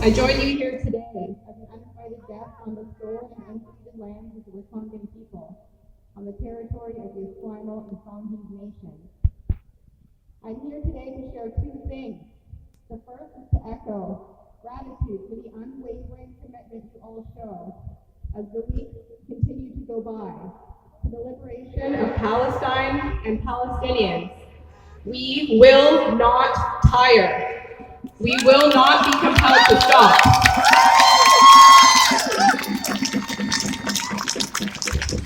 I join you here today as an uninvited guest on the stolen and unceded lands of the Watongan people, on the territory of the Esquimalt and Songhees nations. I'm here today to share two things. The first is to echo gratitude for the unwavering commitment you all show as the weeks continue to go by to the liberation of Palestine and Palestinians. We will not tire. We will not be compelled to stop.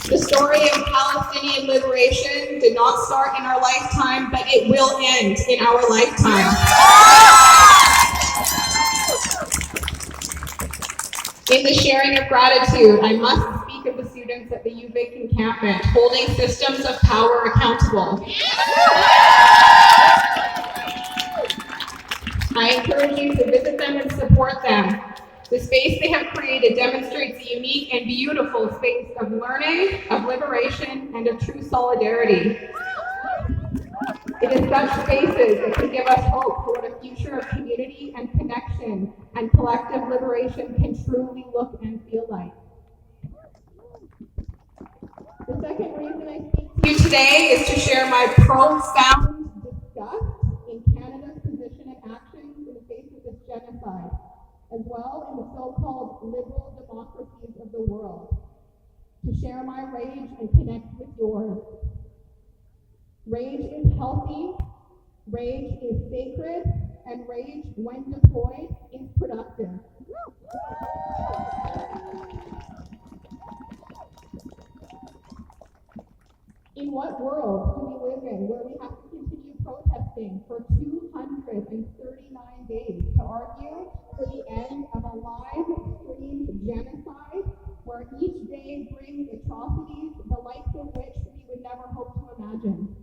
The story of Palestinian liberation did not start in our lifetime, but it will end in our lifetime. In the sharing of gratitude, I must speak of the students at the UVic encampment, holding systems of power accountable. I encourage you to visit them and support them. The space they have created demonstrates a unique and beautiful space of learning, of liberation, and of true solidarity. It is such spaces that can give us hope for what a future of community and connection and collective liberation can truly look and feel like. The second reason I speak to you today is to share my profound disgust in Canada's position and actions in the face of this genocide, as well in the so-called liberal democracies of the world. To share my rage and connect with yours. Rage is healthy, rage is sacred, and rage, when deployed, is productive. In what world do we live in where we have to continue protesting for 239 days to argue for the end of a live-streamed genocide where each day brings atrocities the likes of which we would never hope to imagine?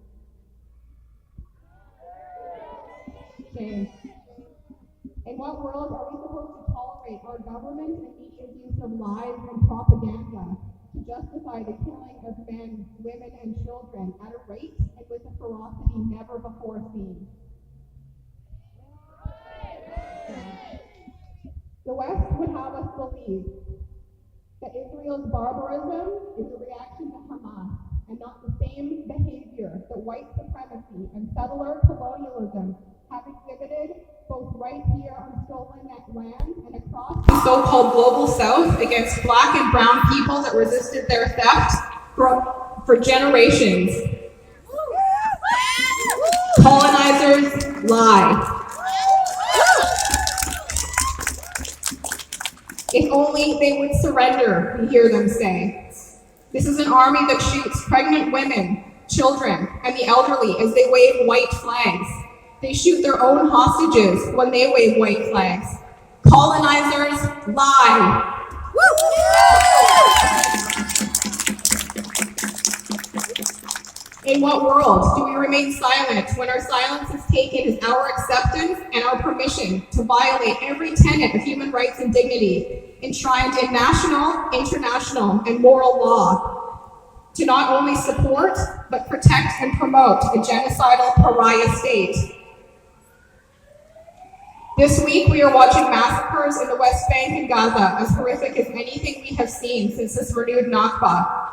Shame. In what world are we supposed to tolerate our government and media's use of lies and propaganda to justify the killing of men, women, and children at a rate and with a ferocity never before seen? The West would have us believe that Israel's barbarism is a reaction to Hamas and not the same behavior that white supremacy and settler colonialism have exhibited both right here on stolen land and across the so-called global south against black and brown people that resisted their theft for generations. Colonizers lie. If only they would surrender, we hear them say. This is an army that shoots pregnant women, children, and the elderly as they wave white flags. They shoot their own hostages when they wave white flags. Colonizers lie. In what world do we remain silent when our silence is taken as our acceptance and our permission to violate every tenet of human rights and dignity enshrined in national, international, and moral law, to not only support, but protect and promote a genocidal pariah state? This week, we are watching massacres in the West Bank and Gaza as horrific as anything we have seen since this renewed Nakba.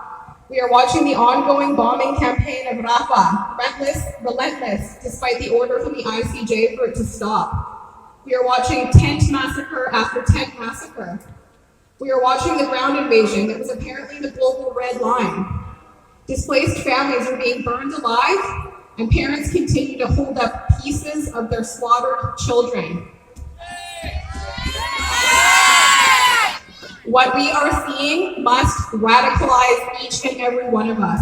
We are watching the ongoing bombing campaign of Rafah, relentless, despite the order from the ICJ for it to stop. We are watching tent massacre after tent massacre. We are watching the ground invasion that was apparently the global red line. Displaced families are being burned alive, and parents continue to hold up pieces of their slaughtered children. What we are seeing must radicalize each and every one of us.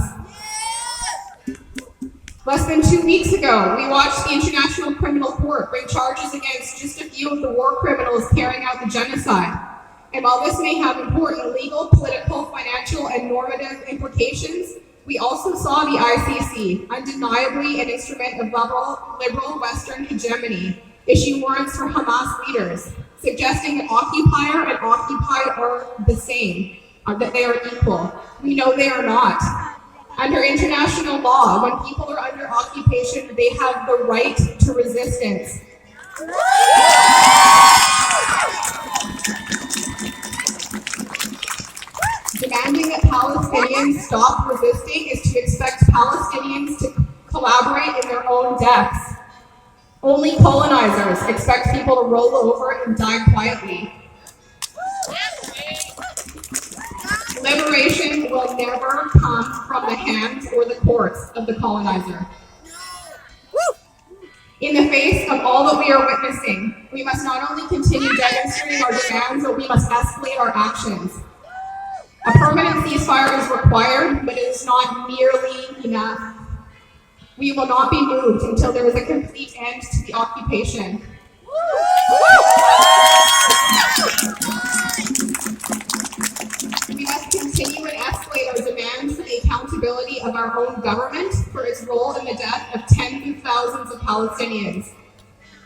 Less than 2 weeks ago, we watched the International Criminal Court bring charges against just a few of the war criminals carrying out the genocide. And while this may have important legal, political, financial, and normative implications, we also saw the ICC, undeniably an instrument of liberal Western hegemony, issue warrants for Hamas leaders, suggesting that occupier and occupied are the same, that they are equal. We know they are not. Under international law, when people are under occupation, they have the right to resistance. Palestinians stop resisting is to expect Palestinians to collaborate in their own deaths. Only colonizers expect people to roll over and die quietly. Liberation will never come from the hands or the courts of the colonizer. In the face of all that we are witnessing, we must not only continue demonstrating our demands, but we must escalate our actions. A permanent ceasefire is required, but it is not nearly enough. We will not be moved until there is a complete end to the occupation. We must continue and escalate our demands for the accountability of our own government for its role in the death of tens of thousands of Palestinians,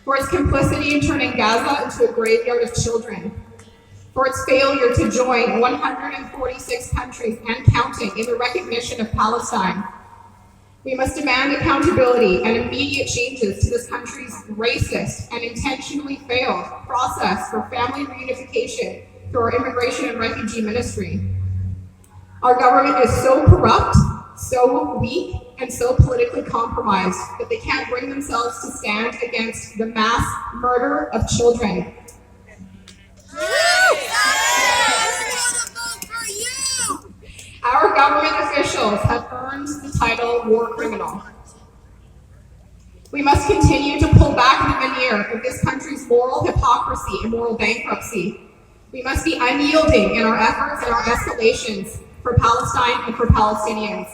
for its complicity in turning Gaza into a graveyard of children, for its failure to join 146 countries and counting in the recognition of Palestine. We must demand accountability and immediate changes to this country's racist and intentionally failed process for family reunification through our immigration and refugee ministry. Our government is so corrupt, so weak, and so politically compromised that they can't bring themselves to stand against the mass murder of children. Our government officials have earned the title war criminal. We must continue to pull back the veneer of this country's moral hypocrisy and moral bankruptcy. We must be unyielding in our efforts and our escalations for Palestine and for Palestinians.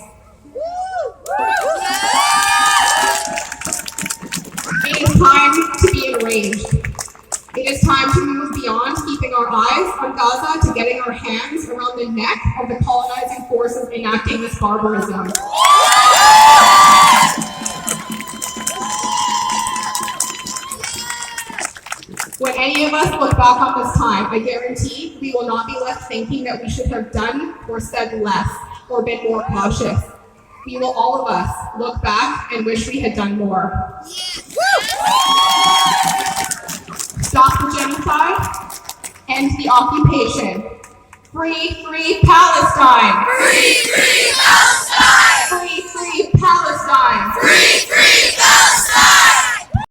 It is time to be enraged. It is time to move beyond keeping our eyes on Gaza to getting our hands around the neck of the colonizing forces enacting this barbarism. When any of us look back on this time, I guarantee we will not be left thinking that we should have done or said less or been more cautious. We will, all of us, look back and wish we had done more. Stop the genocide, end the occupation. Free, free Palestine! Free, free Palestine! Free, free Palestine! Free, free Palestine!